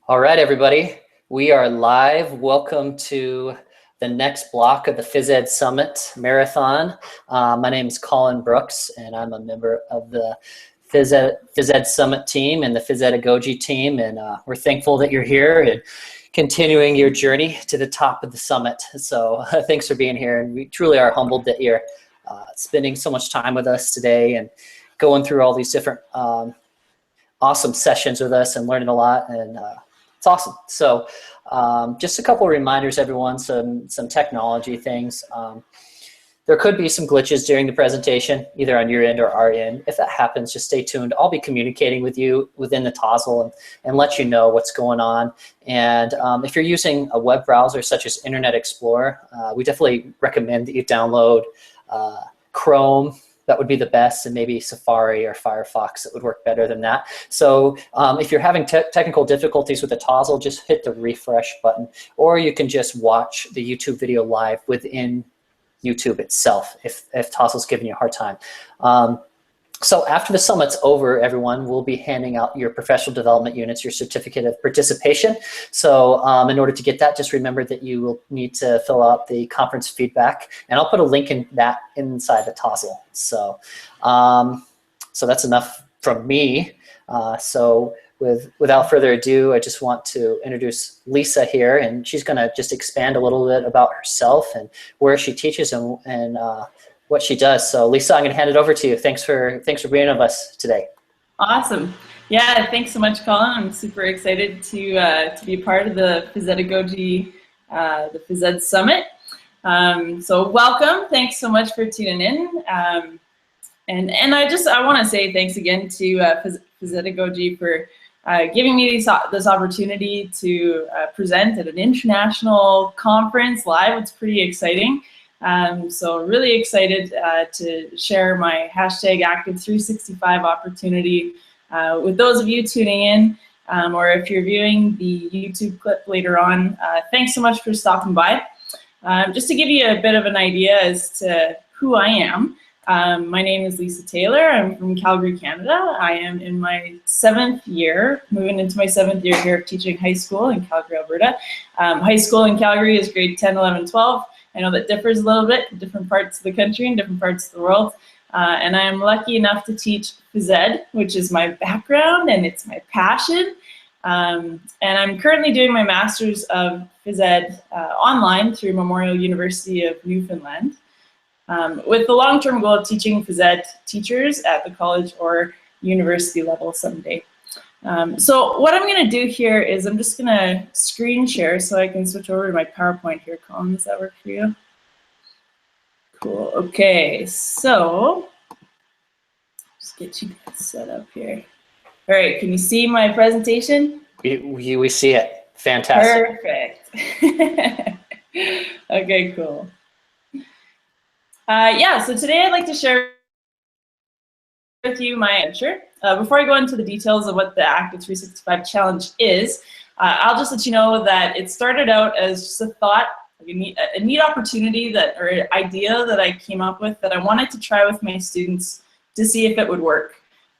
All right, everybody, we are live. Welcome to the next block of the Phys Ed Summit Marathon. My name is Colin Brooks, and I'm a member of the Phys Ed Summit team and the Phys Edagogy team, and we're thankful that you're here and continuing your journey to the top of the summit. So thanks for being here, and we truly are humbled that you're spending so much time with us today and going through all these different awesome sessions with us and learning a lot, and it's awesome. So just a couple of reminders, everyone, some technology things. There could be some glitches during the presentation, either on your end or our end. If that happens, just stay tuned. I'll be communicating with you within the Tozzle and let you know what's going on. And if you're using a web browser such as Internet Explorer, we definitely recommend that you download Chrome. That would be the best, and maybe Safari or Firefox that would work better than that. So if you're having technical difficulties with the Tozzle, just hit the refresh button, or you can just watch the YouTube video live within YouTube itself if Tozzle's giving you a hard time. So after the summit's over, everyone, we'll be handing out your professional development units, your certificate of participation. So in order to get that, just remember that you will need to fill out the conference feedback, and I'll put a link in that inside the Tozzle. So, so that's enough from me. So without further ado, I just want to introduce Lisa here, and she's going to just expand a little bit about herself and where she teaches and what she does. So Lisa, I'm going to hand it over to you. Thanks for being with us today. Awesome. Yeah, thanks so much, Colin. I'm super excited to be a part of the Phys Edagogy, the Phys Ed Summit. So welcome. Thanks so much for tuning in. And I want to say thanks again to Phys Edagogy for giving me this opportunity to present at an international conference live. It's pretty exciting. So really excited to share my #Active365 opportunity with those of you tuning in, or if you're viewing the YouTube clip later on. Thanks so much for stopping by. Just to give you a bit of an idea as to who I am, my name is Lisa Taylor. I'm from Calgary, Canada. I am in my 7th year, moving into my 7th year here of teaching high school in Calgary, Alberta. High school in Calgary is grade 10, 11, 12. I know that differs a little bit in different parts of the country and different parts of the world. And I am lucky enough to teach Phys Ed, which is my background and it's my passion. And I'm currently doing my Master's of Phys Ed online through Memorial University of Newfoundland, with the long-term goal of teaching Phys Ed teachers at the college or university level someday. So what I'm going to do here is I'm just going to screen share so I can switch over to my PowerPoint here. Colin, does that work for you? Cool. Okay, so just get you guys set up here. All right, can you see my presentation? We see it. Fantastic. Perfect. Okay, cool. Yeah, so today I'd like to share with you my adventure. Before I go into the details of what the Active365 Challenge is, I'll just let you know that it started out as just a thought, a neat opportunity or idea that I came up with that I wanted to try with my students to see if it would work.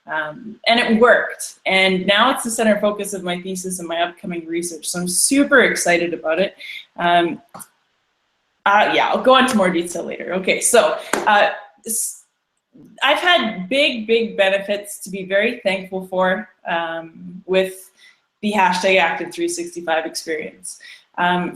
And it worked. And now it's the center focus of my thesis and my upcoming research. So I'm super excited about it. Yeah, I'll go into more detail later. Okay, so I've had big benefits to be very thankful for with the #Active365 experience.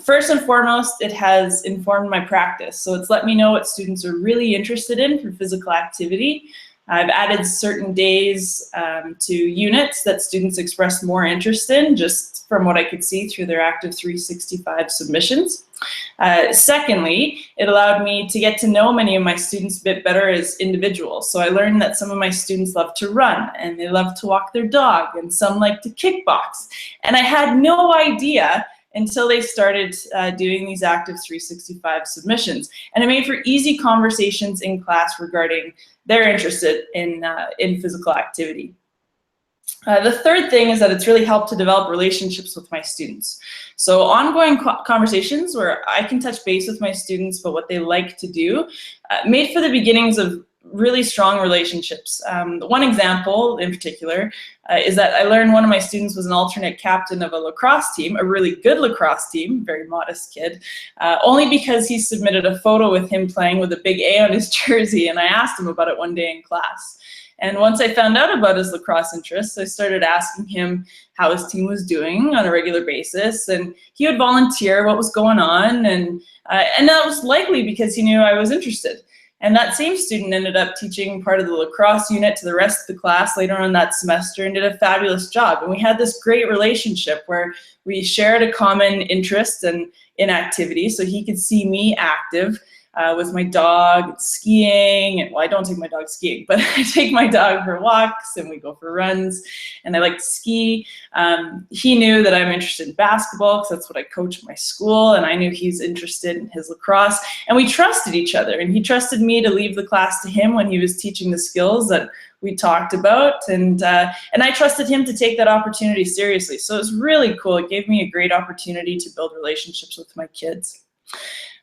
First and foremost, it has informed my practice. So it's let me know what students are really interested in for physical activity. I've added certain days to units that students expressed more interest in, just from what I could see through their Active365 submissions. Secondly, it allowed me to get to know many of my students a bit better as individuals. So I learned that some of my students love to run, and they love to walk their dog, and some like to kickbox. And I had no idea until they started doing these Active365 submissions. And it made for easy conversations in class regarding their interest in physical activity. The third thing is that it's really helped to develop relationships with my students. So ongoing conversations where I can touch base with my students about what they like to do, made for the beginnings of really strong relationships. One example in particular is that I learned one of my students was an alternate captain of a lacrosse team, a really good lacrosse team, very modest kid, only because he submitted a photo with him playing with a big A on his jersey, and I asked him about it one day in class. And once I found out about his lacrosse interests, I started asking him how his team was doing on a regular basis, and he would volunteer what was going on, and that was likely because he knew I was interested. And that same student ended up teaching part of the lacrosse unit to the rest of the class later on that semester and did a fabulous job. And we had this great relationship where we shared a common interest in activity, so he could see me active with my dog skiing. And, well, I don't take my dog skiing, but I take my dog for walks and we go for runs, and I like to ski. He knew that I'm interested in basketball because that's what I coach at my school, and I knew he's interested in his lacrosse, and we trusted each other, and he trusted me to leave the class to him when he was teaching the skills that we talked about, and I trusted him to take that opportunity seriously. So it was really cool. It gave me a great opportunity to build relationships with my kids.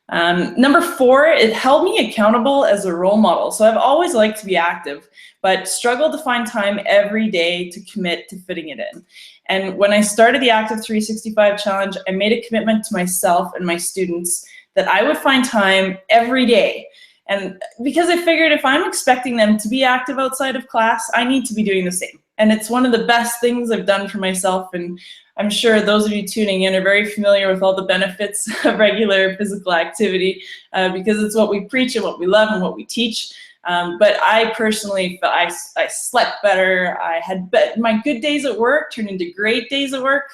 Number 4, it held me accountable as a role model. So I've always liked to be active, but struggled to find time every day to commit to fitting it in. And when I started the Active 365 Challenge, I made a commitment to myself and my students that I would find time every day. And because I figured if I'm expecting them to be active outside of class, I need to be doing the same. And it's one of the best things I've done for myself, and I'm sure those of you tuning in are very familiar with all the benefits of regular physical activity because it's what we preach and what we love and what we teach. But I personally, I slept better. I had my good days at work turned into great days at work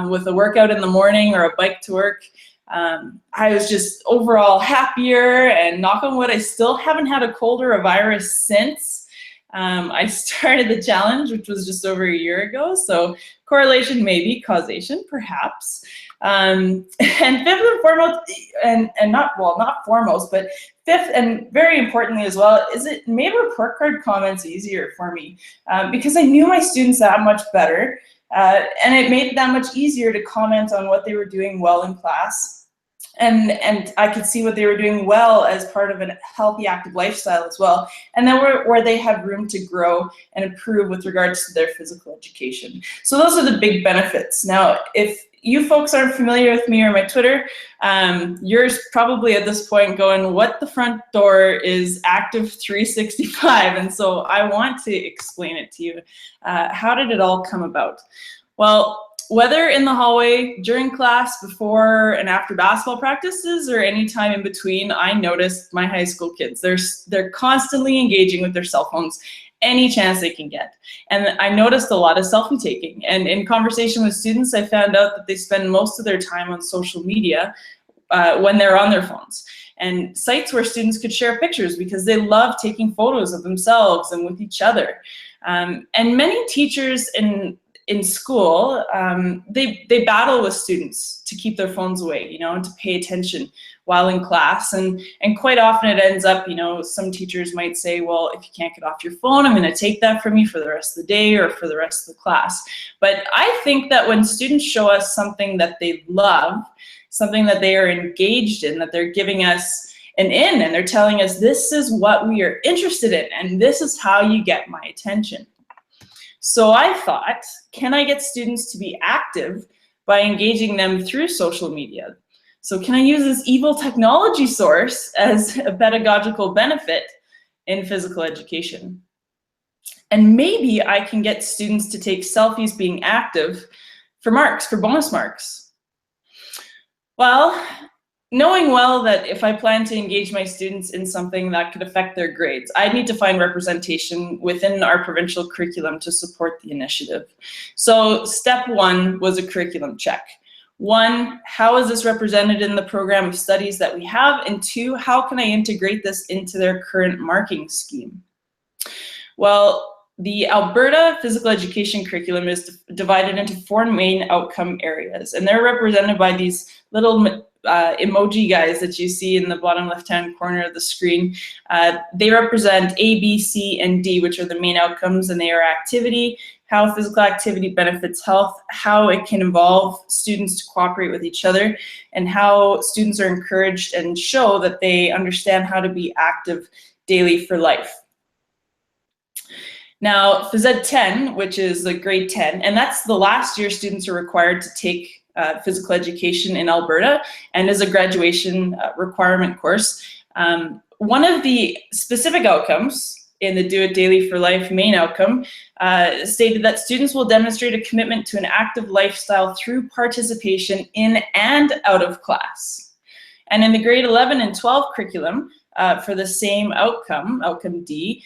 with a workout in the morning or a bike to work. I was just overall happier, and knock on wood, I still haven't had a cold or a virus since. I started the challenge, which was just over a year ago, so correlation maybe, causation perhaps. And fifth and foremost, and not foremost, but fifth and very importantly as well, is it made report card comments easier for me because I knew my students that much better, and it made it that much easier to comment on what they were doing well in class. And I could see what they were doing well as part of a healthy, active lifestyle as well. And then where they had room to grow and improve with regards to their physical education. So those are the big benefits. Now, if you folks aren't familiar with me or my Twitter, you're probably at this point going, what the front door is Active 365? And so I want to explain it to you. How did it all come about? Well, whether in the hallway, during class, before and after basketball practices, or any time in between, I noticed my high school kids. They're constantly engaging with their cell phones any chance they can get. And I noticed a lot of selfie taking. And in conversation with students, I found out that they spend most of their time on social media when they're on their phones. And sites where students could share pictures because they love taking photos of themselves and with each other. And many teachers in school, they battle with students to keep their phones away, and to pay attention while in class. And quite often it ends up, some teachers might say, well, if you can't get off your phone, I'm going to take that from you for the rest of the day or for the rest of the class. But I think that when students show us something that they love, something that they are engaged in, that they're giving us an in, and they're telling us this is what we are interested in, and this is how you get my attention. So I thought, can I get students to be active by engaging them through social media? So can I use this evil technology source as a pedagogical benefit in physical education? And maybe I can get students to take selfies being active for marks, for bonus marks. Well, knowing well that if I plan to engage my students in something that could affect their grades, I need to find representation within our provincial curriculum to support the initiative. So step 1 was a curriculum check. 1, how is this represented in the program of studies that we have? And 2, how can I integrate this into their current marking scheme? Well, the Alberta physical education curriculum is divided into 4 main outcome areas, and they're represented by these little emoji guys that you see in the bottom left-hand corner of the screen. They represent A, B, C, and D, which are the main outcomes, and they are activity, how physical activity benefits health, how it can involve students to cooperate with each other, and how students are encouraged and show that they understand how to be active Daily for Life. Now, Phys Ed 10, which is the grade 10, and that's the last year students are required to take physical education in Alberta, and is a graduation requirement course. One of the specific outcomes in the Do It Daily for Life main outcome stated that students will demonstrate a commitment to an active lifestyle through participation in and out of class. And in the grade 11 and 12 curriculum, for the same outcome, outcome D,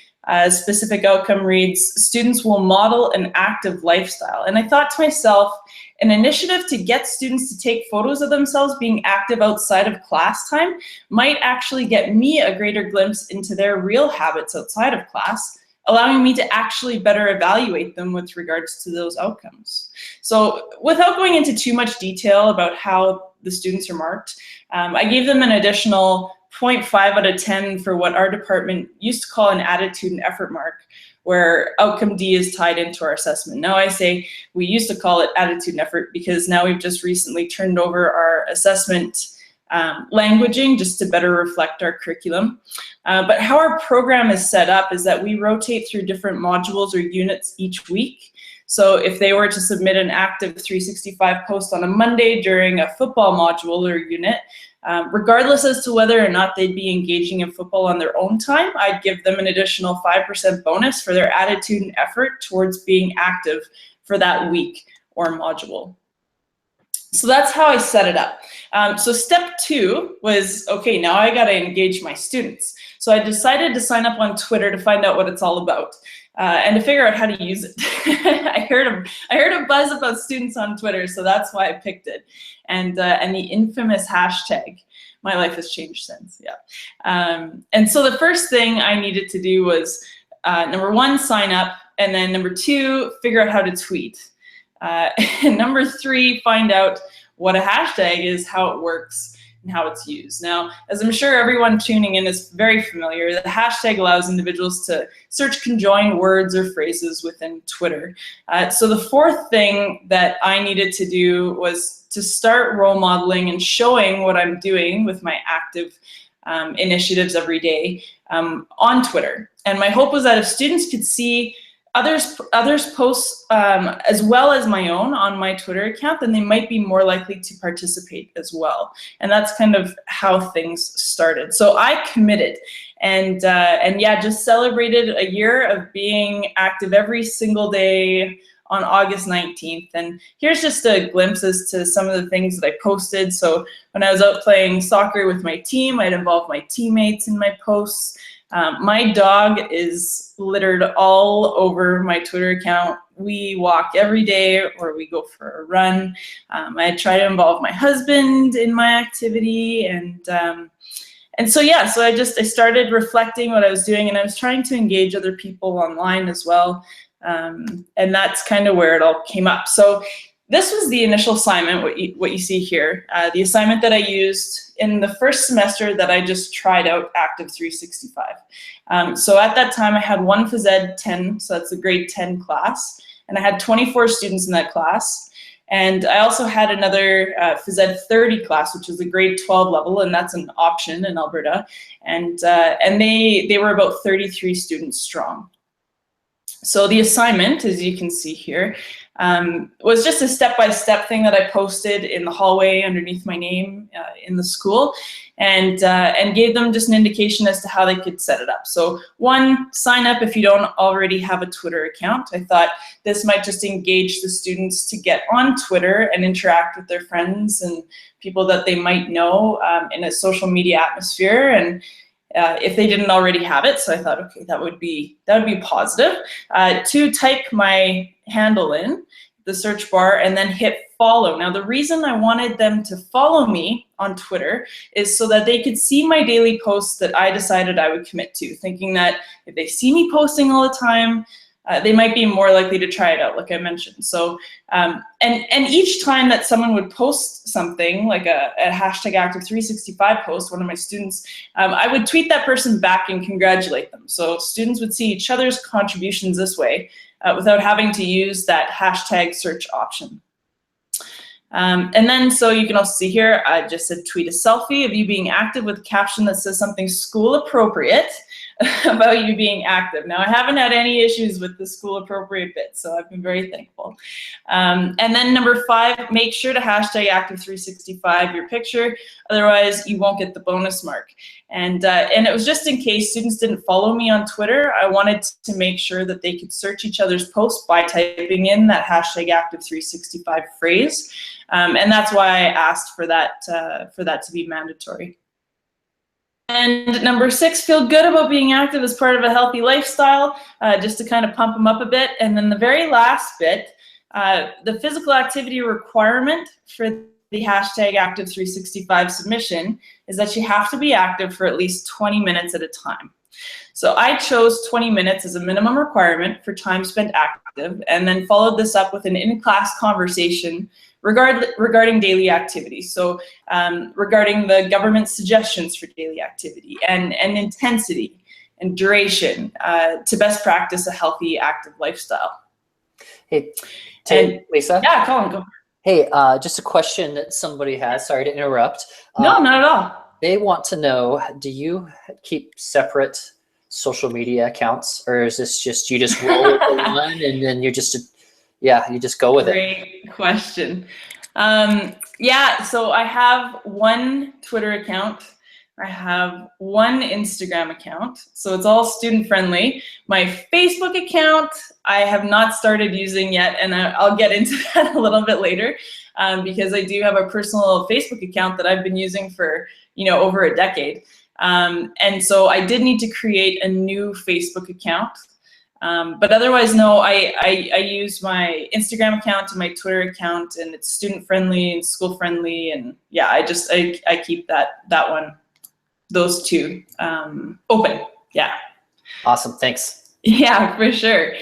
specific outcome reads, students will model an active lifestyle. And I thought to myself, an initiative to get students to take photos of themselves being active outside of class time might actually get me a greater glimpse into their real habits outside of class, allowing me to actually better evaluate them with regards to those outcomes. So without going into too much detail about how the students are marked, I gave them an additional 0.5 out of 10 for what our department used to call an attitude and effort mark, where outcome D is tied into our assessment. Now I say we used to call it attitude and effort because now we've just recently turned over our assessment languaging just to better reflect our curriculum. But how our program is set up is that we rotate through different modules or units each week. So if they were to submit an active 365 post on a Monday during a football module or unit, regardless as to whether or not they'd be engaging in football on their own time, I'd give them an additional 5% bonus for their attitude and effort towards being active for that week or module. So that's how I set it up. So step 2 was, okay, now I gotta engage my students. So I decided to sign up on Twitter to find out what it's all about. And to figure out how to use it. I heard a buzz about students on Twitter, so that's why I picked it. And the infamous hashtag. My life has changed since, yeah. And so the first thing I needed to do was, number 1, sign up, and then number 2, figure out how to tweet. And number 3, find out what a hashtag is, how it works, and how it's used. Now, as I'm sure everyone tuning in is very familiar, the hashtag allows individuals to search conjoined words or phrases within Twitter. So the 4th thing that I needed to do was to start role modeling and showing what I'm doing with my active initiatives every day on Twitter. And my hope was that if students could see others posts as well as my own on my Twitter account, then they might be more likely to participate as well. And that's kind of how things started. So I committed and yeah, just celebrated a year of being active every single day on August 19th. And here's just a glimpse as to some of the things that I posted. So when I was out playing soccer with my team, I'd involve my teammates in my posts. My dog is littered all over my Twitter account. We walk every day or we go for a run. I try to involve my husband in my activity, and so yeah, so I started reflecting what I was doing, and I was trying to engage other people online as well. And that's kind of where it all came up. So this was the initial assignment, what you see here. The assignment that I used in the first semester that I just tried out Active 365. So at that time I had one Phys Ed 10, so that's the grade 10 class, and I had 24 students in that class. And I also had another Phys Ed 30 class, which is the grade 12 level, and that's an option in Alberta. And they were about 33 students strong. So the assignment, as you can see here, was just a step-by-step thing that I posted in the hallway underneath my name in the school, and gave them just an indication as to how they could set it up. So 1, sign up if you don't already have a Twitter account. I thought this might just engage the students to get on Twitter and interact with their friends and people that they might know in a social media atmosphere, and if they didn't already have it. So I thought, okay, that would be positive. 2, type my handle in the search bar and then hit follow. Now the reason I wanted them to follow me on Twitter is so that they could see my daily posts that I decided I would commit to, thinking that if they see me posting all the time, they might be more likely to try it out, like I mentioned. So, and each time that someone would post something, like a hashtag Active 365 post, one of my students, I would tweet that person back and congratulate them. So students would see each other's contributions this way without having to use that hashtag search option. And then, so you can also see here, I just said tweet a selfie of you being active with a caption that says something school appropriate. about you being active. Now, I haven't had any issues with the school appropriate bit, so I've been very thankful. And then number 5, make sure to hashtag active365 your picture, otherwise you won't get the bonus mark. And it was just in case students didn't follow me on Twitter, I wanted to make sure that they could search each other's posts by typing in that hashtag active365 phrase. And that's why I asked for that to be mandatory. And number 6, feel good about being active as part of a healthy lifestyle, just to kind of pump them up a bit. And then the very last bit, the physical activity requirement for the hashtag active365 submission is that you have to be active for at least 20 minutes at a time. So I chose 20 minutes as a minimum requirement for time spent active, and then followed this up with an in-class conversation regarding daily activity. So regarding the government's suggestions for daily activity and intensity and duration to best practice a healthy, active lifestyle. Hey, Lisa? Yeah, Colin, go. Hey, just a question that somebody has. Sorry to interrupt. No, not at all. They want to know, do you keep separate social media accounts, or is this just, you just roll with the one and then you just go with it? Great question. Yeah, so I have one Twitter account. I have one Instagram account, so it's all student friendly. My Facebook account, I have not started using yet, and I'll get into that a little bit later, because I do have a personal Facebook account that I've been using for, over a decade. And so I did need to create a new Facebook account. But otherwise, no, I use my Instagram account and my Twitter account, and it's student friendly and school friendly, and yeah, I keep that one, those two open. Yeah. Awesome. Thanks. Yeah, for sure.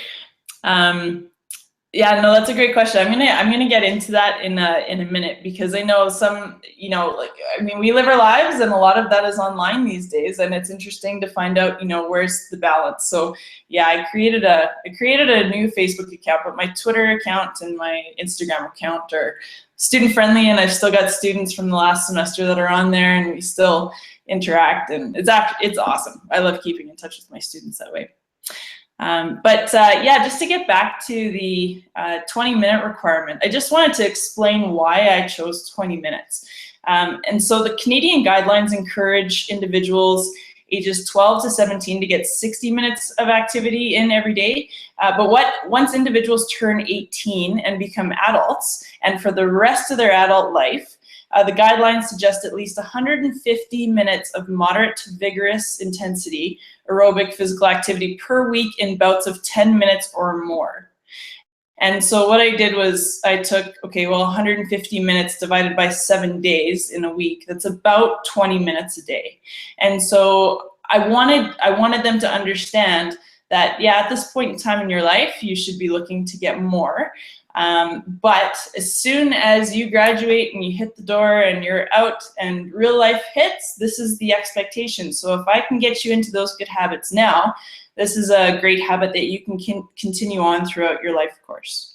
Yeah, no, that's a great question. I'm gonna get into that in a minute, because I know some, we live our lives, and a lot of that is online these days, and it's interesting to find out, where's the balance. So yeah, I created a new Facebook account, but my Twitter account and my Instagram account are student friendly, and I've still got students from the last semester that are on there, and we still interact, and it's awesome. I love keeping in touch with my students that way. Yeah, just to get back to the 20-minute requirement, I just wanted to explain why I chose 20 minutes. And so the Canadian guidelines encourage individuals ages 12 to 17 to get 60 minutes of activity in every day. But once individuals turn 18 and become adults, and for the rest of their adult life, the guidelines suggest at least 150 minutes of moderate to vigorous intensity aerobic physical activity per week in bouts of 10 minutes or more. And so what I did was I took, 150 minutes divided by 7 days in a week. That's about 20 minutes a day. And so I wanted them to understand that, yeah, at this point in time in your life, you should be looking to get more. But as soon as you graduate and you hit the door and you're out and real life hits, this is the expectation. So if I can get you into those good habits now, this is a great habit that you can continue on throughout your life course.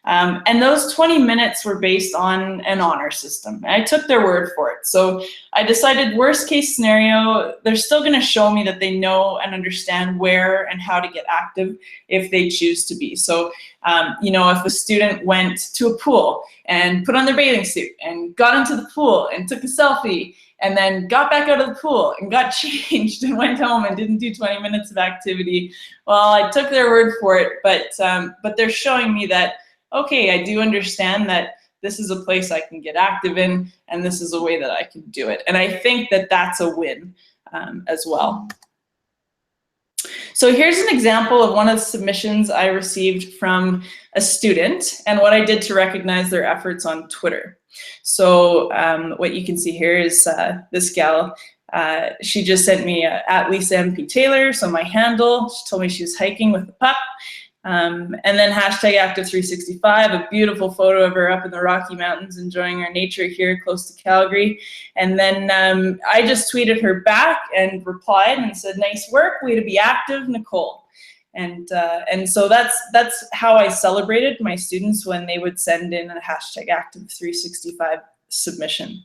And those 20 minutes were based on an honor system. And I took their word for it. So I decided, worst case scenario, they're still going to show me that they know and understand where and how to get active if they choose to be. So, if a student went to a pool and put on their bathing suit and got into the pool and took a selfie and then got back out of the pool and got changed and went home and didn't do 20 minutes of activity, well, I took their word for it, but they're showing me that, okay, I do understand that this is a place I can get active in, and this is a way that I can do it. And I think that that's a win as well. So here's an example of one of the submissions I received from a student and what I did to recognize their efforts on Twitter. So what you can see here is this gal. She just sent me at Lisa MP Taylor, so my handle. She told me she was hiking with a pup. And then hashtag active365, a beautiful photo of her up in the Rocky Mountains enjoying our nature here close to Calgary. And then I just tweeted her back and replied and said, nice work, way to be active, Nicole. And so that's how I celebrated my students when they would send in a hashtag active365 submission.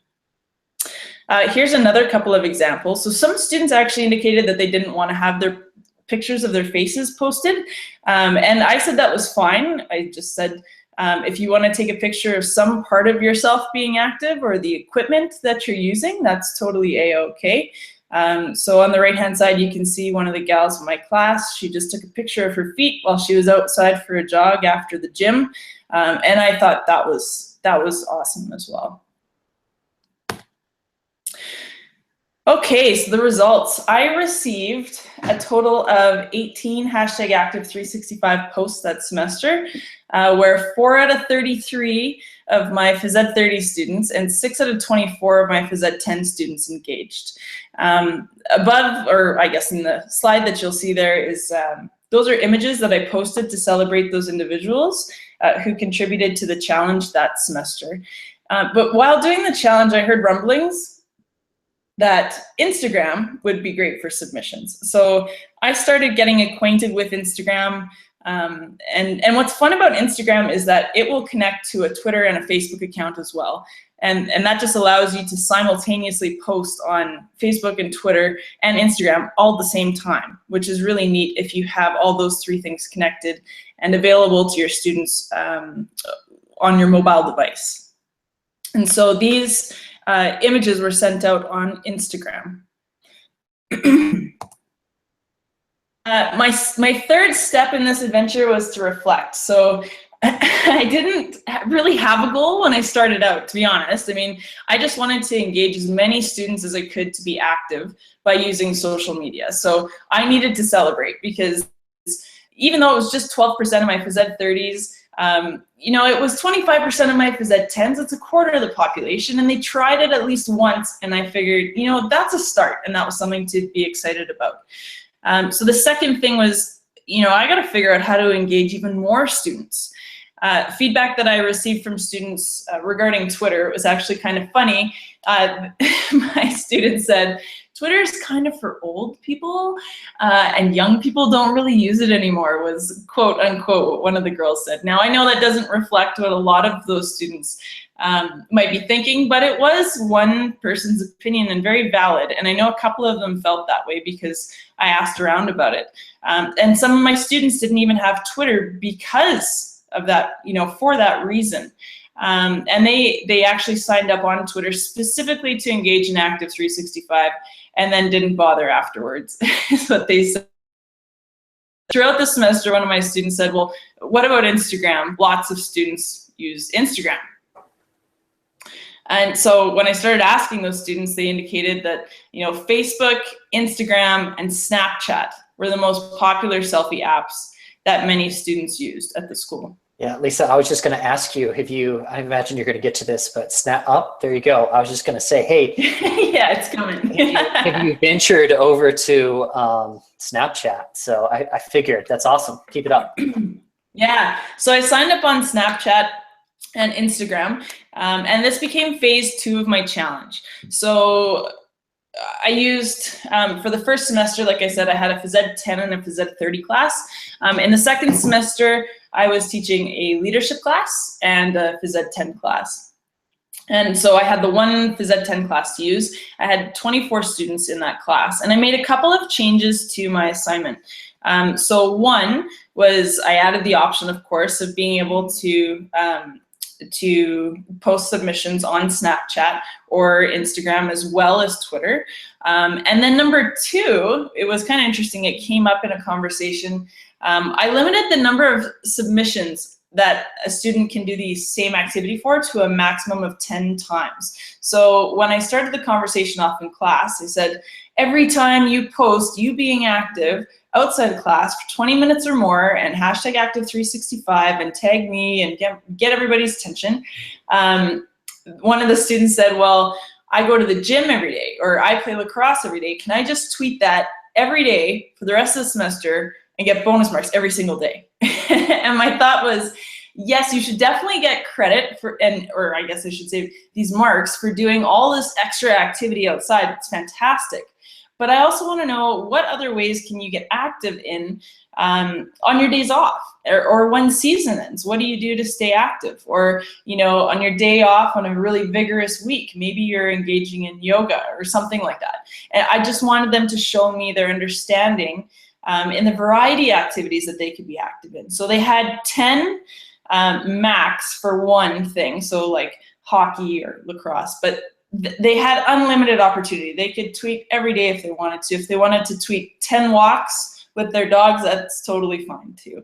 Here's another couple of examples. So some students actually indicated that they didn't want to have their pictures of their faces posted. And I said that was fine. I just said, if you want to take a picture of some part of yourself being active or the equipment that you're using, that's totally a-okay. So on the right-hand side, you can see one of the gals in my class. She just took a picture of her feet while she was outside for a jog after the gym. And I thought that was awesome as well. Okay, so the results. I received a total of 18 #Active365 posts that semester, where 4 out of 33 of my Phys Ed 30 students and 6 out of 24 of my Phys Ed 10 students engaged. Above, or I guess in the slide that you'll see there, is those are images that I posted to celebrate those individuals who contributed to the challenge that semester. But while doing the challenge, I heard rumblings that Instagram would be great for submissions. So I started getting acquainted with Instagram. And what's fun about Instagram is that it will connect to a Twitter and a Facebook account as well. And that just allows you to simultaneously post on Facebook and Twitter and Instagram all at the same time, which is really neat if you have all those 3 things connected and available to your students on your mobile device. And so these images were sent out on Instagram. My third step in this adventure was to reflect. So I didn't really have a goal when I started out, to be honest. I mean, I just wanted to engage as many students as I could to be active by using social media. So I needed to celebrate, because even though it was just 12% of my Phys Ed 30s, you know, it was 25% of my Phys Ed 10s. It's a quarter of the population, and they tried it at least once, and I figured, you know, that's a start, and that was something to be excited about. So the second thing was, you know, I got to figure out how to engage even more students. Feedback that I received from students regarding Twitter was actually kind of funny. My student said, Twitter is kind of for old people, and young people don't really use it anymore, was quote unquote what one of the girls said. Now, I know that doesn't reflect what a lot of those students might be thinking, but it was one person's opinion and very valid. And I know a couple of them felt that way because I asked around about it. And some of my students didn't even have Twitter because of that, you know, for that reason. And they actually signed up on Twitter specifically to engage in Active 365 and then didn't bother afterwards, is what they said. Throughout the semester, one of my students said, well, what about Instagram? Lots of students use Instagram. And so when I started asking those students, they indicated that, you know, Facebook, Instagram, and Snapchat were the most popular selfie apps that many students used at the school. Yeah, Lisa, I was just going to ask you, I imagine you're going to get to this, but there you go. I was just going to say, hey. Yeah, it's coming. have you ventured over to Snapchat? So I figured that's awesome. Keep it up. Yeah, so I signed up on Snapchat and Instagram, and this became phase 2 of my challenge. So I used, for the first semester, like I said, I had a Phys Ed 10 and a Phys Ed 30 class. In the second semester, I was teaching a leadership class and a Phys Ed 10 class. And so I had the one Phys Ed 10 class to use. I had 24 students in that class, and I made a couple of changes to my assignment. So one was I added the option, of course, of being able to post submissions on Snapchat or Instagram as well as Twitter. And then number 2, it was kind of interesting. It came up in a conversation. I limited the number of submissions that a student can do the same activity for to a maximum of 10 times. So when I started the conversation off in class, I said, every time you post you being active outside of class for 20 minutes or more and hashtag Active365 and tag me and get everybody's attention. One of the students said, well, I go to the gym every day, or I play lacrosse every day. Can I just tweet that every day for the rest of the semester and get bonus marks every single day? And my thought was, yes, you should definitely get credit for, or I guess I should say these marks for doing all this extra activity outside. It's fantastic. but I also want to know what other ways can you get active in on your days off, or when season ends. What do you do to stay active? Or, you know, on your day off on a really vigorous week, maybe you're engaging in yoga or something like that. And I just wanted them to show me their understanding in the variety of activities that they could be active in. So they had 10 max for one thing, so like hockey or lacrosse, but they had unlimited opportunity. They could tweak every day if they wanted to. If they wanted to tweak 10 walks with their dogs, that's totally fine too.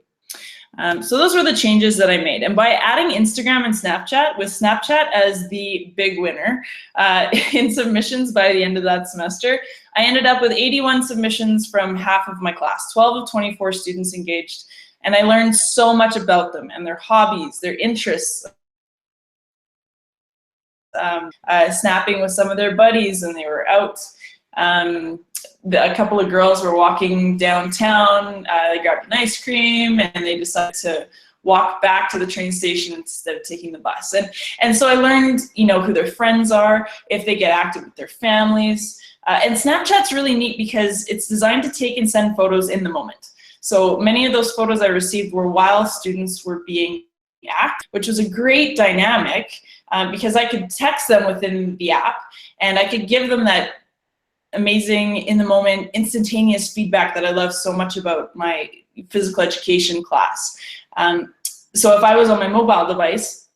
So those were the changes that I made. And by adding Instagram and Snapchat, with Snapchat as the big winner in submissions by the end of that semester, I ended up with 81 submissions from half of my class, 12 of 24 students engaged. And I learned so much about them and their hobbies, their interests, snapping with some of their buddies when they were out. A couple of girls were walking downtown, they grabbed an ice cream, and they decided to walk back to the train station instead of taking the bus. And so I learned, you know, who their friends are, if they get active with their families. And Snapchat's really neat because it's designed to take and send photos in the moment. So many of those photos I received were while students were being active, which was a great dynamic because I could text them within the app, and I could give them that amazing, in the moment, instantaneous feedback that I love so much about my physical education class. So if I was on my mobile device,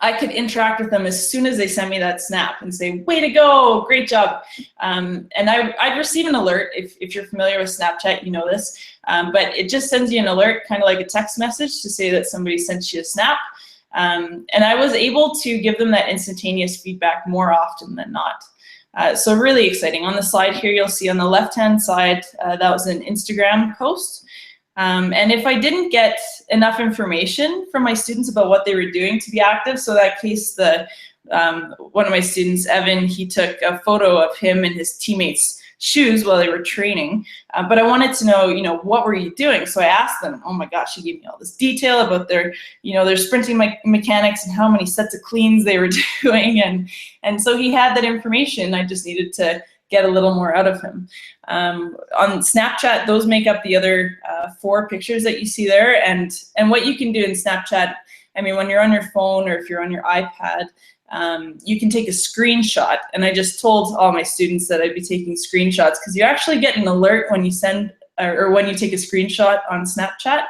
I could interact with them as soon as they send me that snap and say, way to go, great job. And I'd receive an alert. If you're familiar with Snapchat, you know this, but it just sends you an alert, kind of like a text message to say that somebody sent you a snap. And I was able to give them that instantaneous feedback more often than not. So really exciting. On the slide here, you'll see on the left-hand side, that was an Instagram post. And if I didn't get enough information from my students about what they were doing to be active, so that case, one of my students, Evan, he took a photo of him and his teammates' shoes while they were training. But I wanted to know, you know, what were you doing? So I asked them, oh my gosh, he gave me all this detail about their, you know, their sprinting mechanics and how many sets of cleans they were doing. And so he had that information. I just needed to get a little more out of him. On Snapchat, those make up the other 4 pictures that you see there. And what you can do in Snapchat, I mean, when you're on your phone or if you're on your iPad, you can take a screenshot. And I just told all my students that I'd be taking screenshots because you actually get an alert when you send or when you take a screenshot on Snapchat.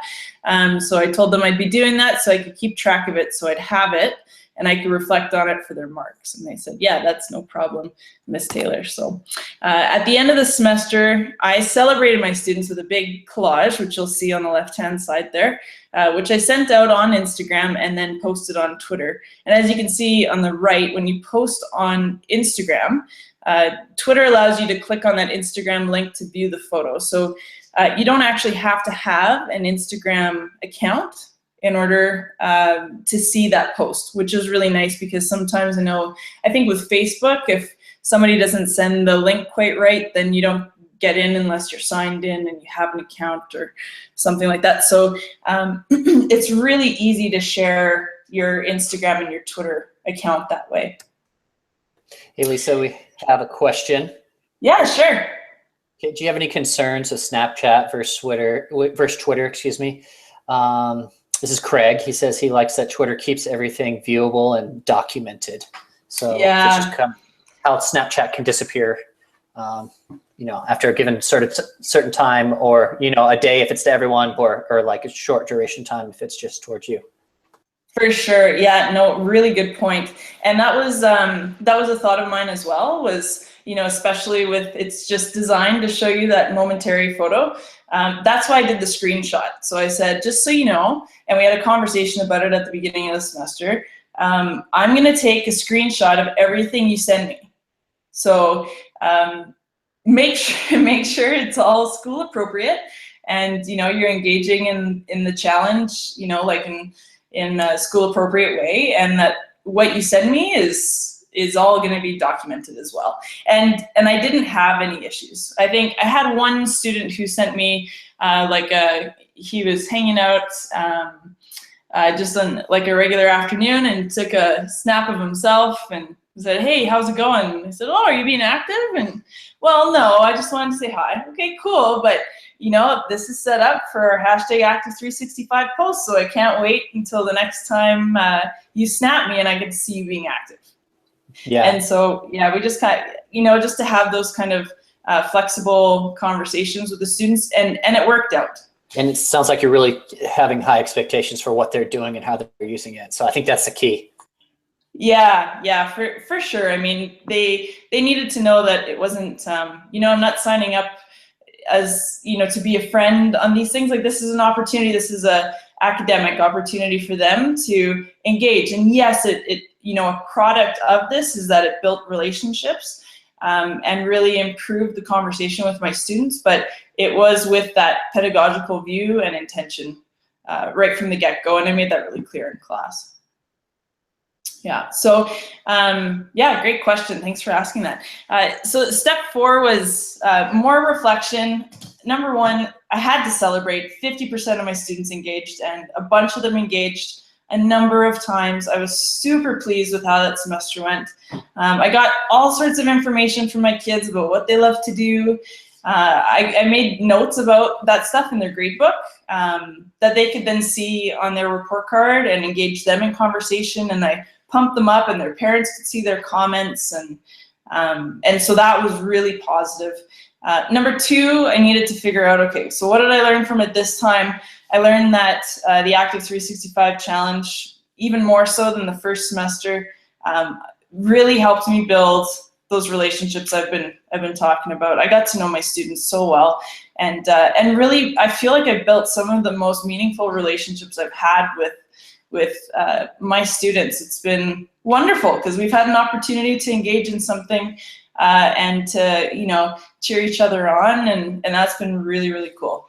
So I told them I'd be doing that so I could keep track of it, so I'd have it and I could reflect on it for their marks. And they said, yeah, that's no problem, Miss Taylor. So at the end of the semester, I celebrated my students with a big collage, which you'll see on the left-hand side there, which I sent out on Instagram and then posted on Twitter. And as you can see on the right, when you post on Instagram, Twitter allows you to click on that Instagram link to view the photo. So you don't actually have to have an Instagram account in order to see that post, which is really nice because sometimes I think with Facebook, if somebody doesn't send the link quite right, then you don't get in unless you're signed in and you have an account or something like that. So it's really easy to share your Instagram and your Twitter account that way. Hey, Lisa, we have a question. Yeah, sure. Okay, do you have any concerns with Snapchat versus Twitter, excuse me? This is Craig. He says he likes that Twitter keeps everything viewable and documented. So yeah, it's just how Snapchat can disappear, you know, after a given certain time, or, you know, a day if it's to everyone, or like a short duration time if it's just towards you. For sure. Yeah, no, really good point. And that was a thought of mine as well, was, you know, especially with, it's just designed to show you that momentary photo. That's why I did the screenshot. So I said, just so you know, and we had a conversation about it at the beginning of the semester, I'm going to take a screenshot of everything you send me. So make sure it's all school appropriate, and, you know, you're engaging in the challenge, you know, like in a school appropriate way, and that what you send me is all going to be documented as well. And I didn't have any issues. I think I had one student who sent me he was hanging out just on like a regular afternoon and took a snap of himself and said, hey, how's it going? I said, oh, are you being active? And well, no, I just wanted to say hi. Okay, cool. But you know, this is set up for our hashtag active365 post, so I can't wait until the next time you snap me and I get to see you being active. Yeah. And so, yeah, we just kind of, you know, just to have those kind of flexible conversations with the students, and it worked out. And it sounds like you're really having high expectations for what they're doing and how they're using it. So I think that's the key. Yeah, for sure. I mean, they needed to know that it wasn't, you know, I'm not signing up as, you know, to be a friend on these things. Like, this is an opportunity. This is a academic opportunity for them to engage. And yes, it you know, a product of this is that it built relationships and really improved the conversation with my students. But it was with that pedagogical view and intention right from the get-go, and I made that really clear in class. Yeah, so yeah, great question. Thanks for asking that. So step 4 was more reflection. Number 1, I had to celebrate 50% of my students engaged, and a bunch of them engaged a number of times. I was super pleased with how that semester went. I got all sorts of information from my kids about what they love to do. I made notes about that stuff in their grade book that they could then see on their report card and engage them in conversation, and I pumped them up and their parents could see their comments, and so that was really positive. Number 2, I needed to figure out, okay, so what did I learn from it this time? I learned that the Active 365 Challenge, even more so than the first semester, really helped me build those relationships I've been talking about. I got to know my students so well, and really I feel like I've built some of the most meaningful relationships I've had with my students. It's been wonderful because we've had an opportunity to engage in something and to, you know, cheer each other on, and that's been really, really cool.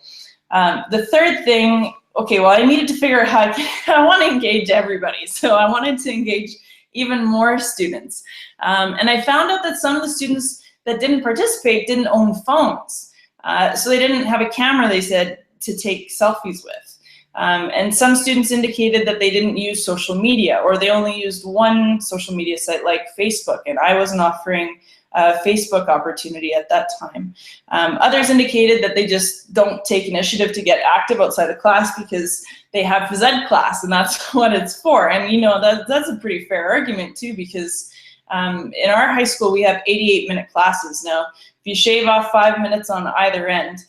The third thing, okay, well, I needed to figure out how I want to engage everybody. So I wanted to engage even more students. And I found out that some of the students that didn't participate didn't own phones. So they didn't have a camera, they said, to take selfies with. And some students indicated that they didn't use social media, or they only used one social media site like Facebook, and I wasn't offering a Facebook opportunity at that time. Others indicated that they just don't take initiative to get active outside of class because they have phys ed class and that's what it's for. And you know, that's a pretty fair argument too, because in our high school we have 88-minute classes. Now, if you shave off 5 minutes on either end,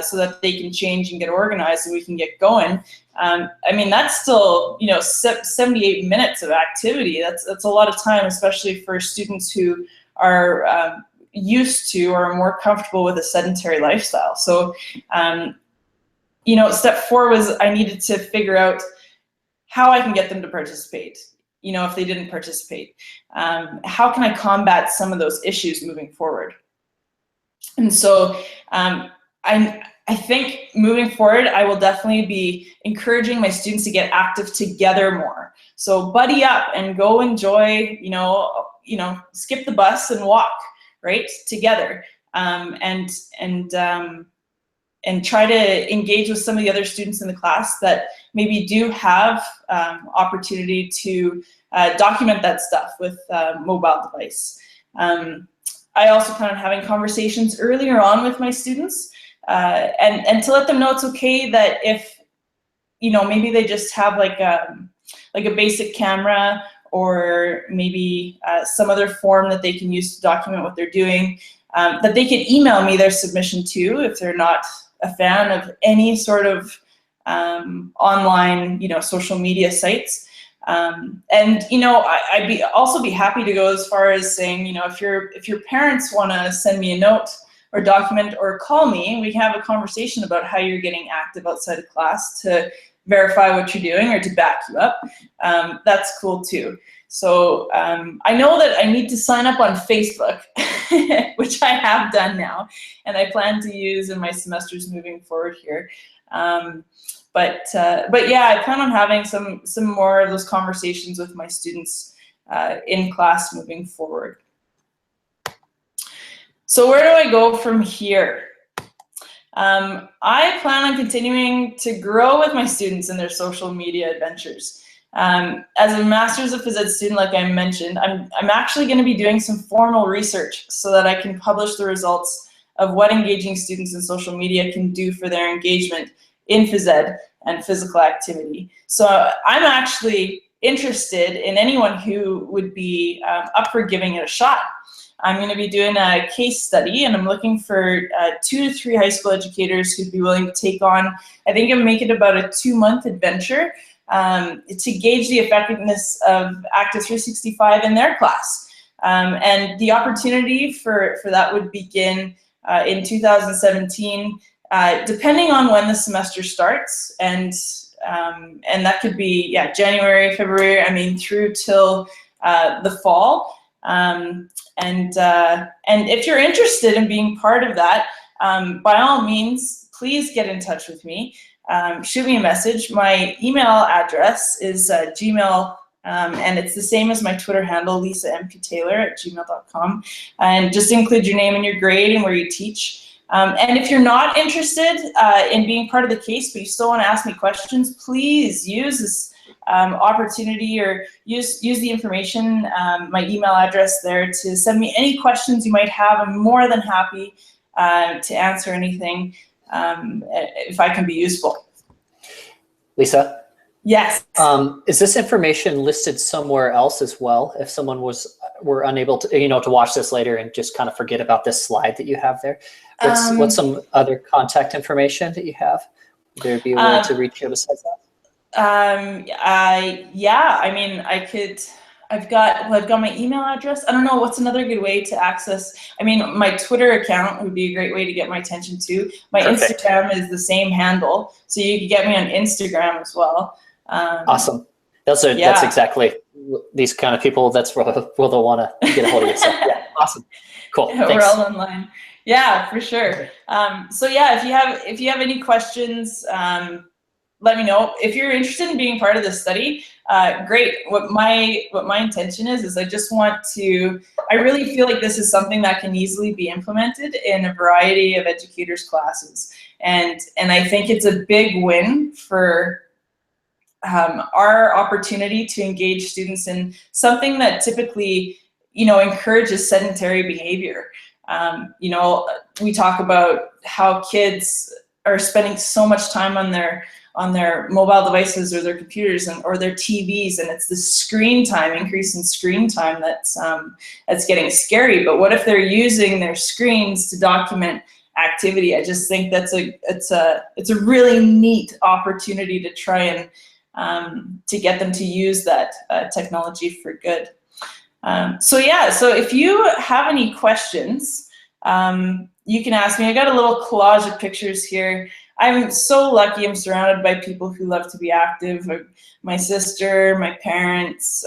so that they can change and get organized and we can get going. I mean, that's still, you know, 78 minutes of activity. That's a lot of time, especially for students who are used to or more comfortable with a sedentary lifestyle. So, you know, step 4 was I needed to figure out how I can get them to participate. You know, if they didn't participate, how can I combat some of those issues moving forward? And so, I think moving forward, I will definitely be encouraging my students to get active together more. So buddy up and go enjoy, you know, skip the bus and walk, right, together, and try to engage with some of the other students in the class that maybe do have opportunity to document that stuff with mobile device. I also plan on having conversations earlier on with my students and to let them know it's okay that if, you know, maybe they just have like a basic camera or maybe some other form that they can use to document what they're doing, that they can email me their submission to if they're not a fan of any sort of online, you know, social media sites. And you know, I'd also be happy to go as far as saying, you know, if your parents want to send me a note or document or call me, we can have a conversation about how you're getting active outside of class to verify what you're doing or to back you up. That's cool too. So I know that I need to sign up on Facebook, which I have done now, and I plan to use in my semesters moving forward here. But yeah, I plan on having some more of those conversations with my students in class moving forward. So where do I go from here? I plan on continuing to grow with my students in their social media adventures. As a Master's of Phys Ed student, like I mentioned, I'm actually going to be doing some formal research so that I can publish the results of what engaging students in social media can do for their engagement in phys ed and physical activity. So I'm actually interested in anyone who would be up for giving it a shot. I'm going to be doing a case study, and I'm looking for 2 to 3 high school educators who'd be willing to take on, I think I'm making about a 2-month adventure to gauge the effectiveness of Active 365 in their class. And the opportunity for that would begin in 2017, depending on when the semester starts, and that could be January, February. I mean, through till the fall. And if you're interested in being part of that, by all means, please get in touch with me. Shoot me a message. My email address is Gmail. And it's the same as my Twitter handle, lisambtaylor@gmail.com. And just include your name and your grade and where you teach. And if you're not interested in being part of the case, but you still want to ask me questions, please use this opportunity, or use the information, my email address there, to send me any questions you might have. I'm more than happy to answer anything if I can be useful. Lisa? Yes. Is this information listed somewhere else as well? If someone were unable to, to watch this later and just kind of forget about this slide that you have there, what's some other contact information that you have? Would there be a way to reach you besides that? Yeah, I mean, I've got my email address. I don't know, what's another good way to access? I mean, my Twitter account would be a great way to get my attention too. My Perfect. Instagram is the same handle, so you can get me on Instagram as well. Awesome. That's exactly these kind of people. That's where they'll want to get a hold of you. So, yeah, awesome. Cool. Thanks. We're all online. Yeah, for sure. So yeah, if you have any questions, let me know. If you're interested in being part of this study, great. What my intention is I just want to, I really feel like this is something that can easily be implemented in a variety of educators' classes. And I think it's a big win for our opportunity to engage students in something that typically, encourages sedentary behavior. We talk about how kids are spending so much time on their mobile devices or their computers or their TVs, and it's the screen time, increase in screen time that's getting scary. But what if they're using their screens to document activity? I just think it's a really neat opportunity to try and to get them to use that technology for good. So if you have any questions, you can ask me. I got a little collage of pictures here. I'm so lucky. I'm surrounded by people who love to be active. My sister, my parents.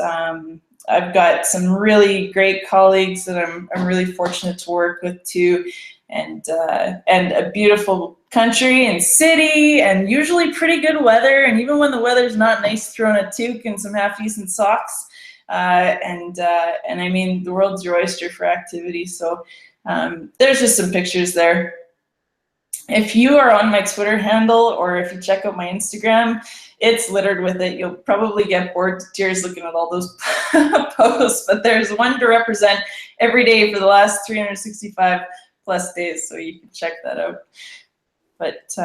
I've got some really great colleagues that I'm really fortunate to work with too, and a beautiful country and city, and usually pretty good weather. And even when the weather's not nice, throw in a toque and some half-decent socks. And I mean, the world's your oyster for activity. So there's just some pictures there. If you are on my Twitter handle, or if you check out my Instagram, it's littered with it. You'll probably get bored to tears looking at all those posts, but there's one to represent every day for the last 365 plus days, so you can check that out. But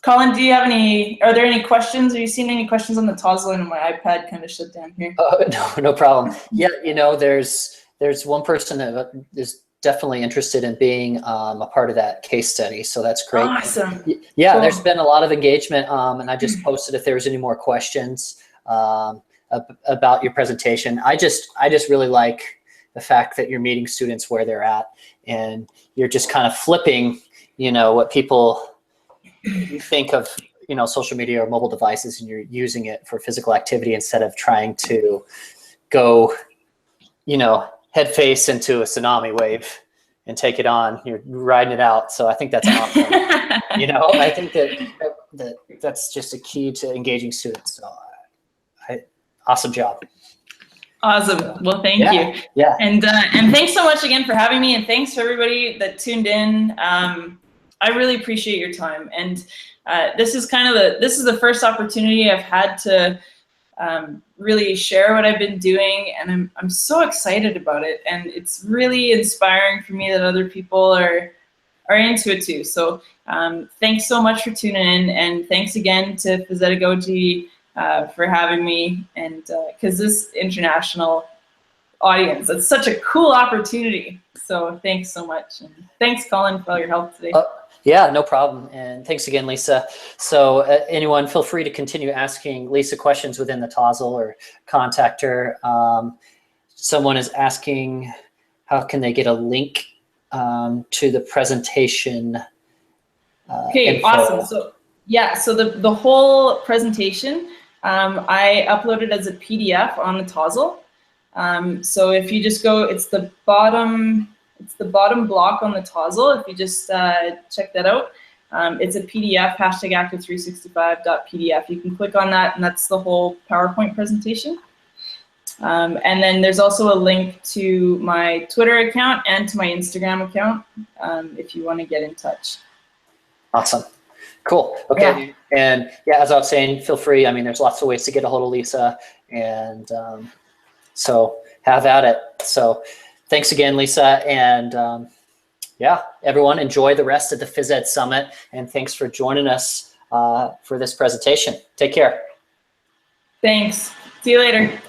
Colin, are there any questions? Have you seen any questions on the TOS line? And my iPad kind of shut down here. No problem. Yeah, there's one person that is definitely interested in being a part of that case study, so that's great. Awesome. Yeah, cool. There's been a lot of engagement, and I just posted if there was any more questions about your presentation. I just really like the fact that you're meeting students where they're at, and you're just kind of flipping, what people think of, social media or mobile devices, and you're using it for physical activity instead of trying to go, head face into a tsunami wave and take it on. You're riding it out. So I think that's awesome. I think that's just a key to engaging students. So awesome job. Awesome. Well, thank you. Yeah. And thanks so much again for having me, and thanks for everybody that tuned in. I really appreciate your time. And this is the first opportunity I've had to really share what I've been doing, and I'm so excited about it, and it's really inspiring for me that other people are into it too. So thanks so much for tuning in, and thanks again to Phys for having me, and because this international audience, it's such a cool opportunity. So thanks so much, and thanks Colin for all your help today. Yeah, no problem. And thanks again, Lisa. So anyone, feel free to continue asking Lisa questions within the Tozzle or contact her. Someone is asking, how can they get a link to the presentation? Okay, info? awesome. So yeah, so the whole presentation, I uploaded as a PDF on the Tozzle. So if you just go, it's the bottom block on the Tozzle. If you just check that out, it's a PDF, #active365.pdf. You can click on that, and that's the whole PowerPoint presentation. And then there's also a link to my Twitter account and to my Instagram account if you want to get in touch. Awesome. Cool. Okay. Yeah. And yeah, as I was saying, feel free. I mean, there's lots of ways to get a hold of Lisa, and so have at it. So thanks again, Lisa. And yeah, everyone, enjoy the rest of the Phys Ed Summit. And thanks for joining us for this presentation. Take care. Thanks. See you later.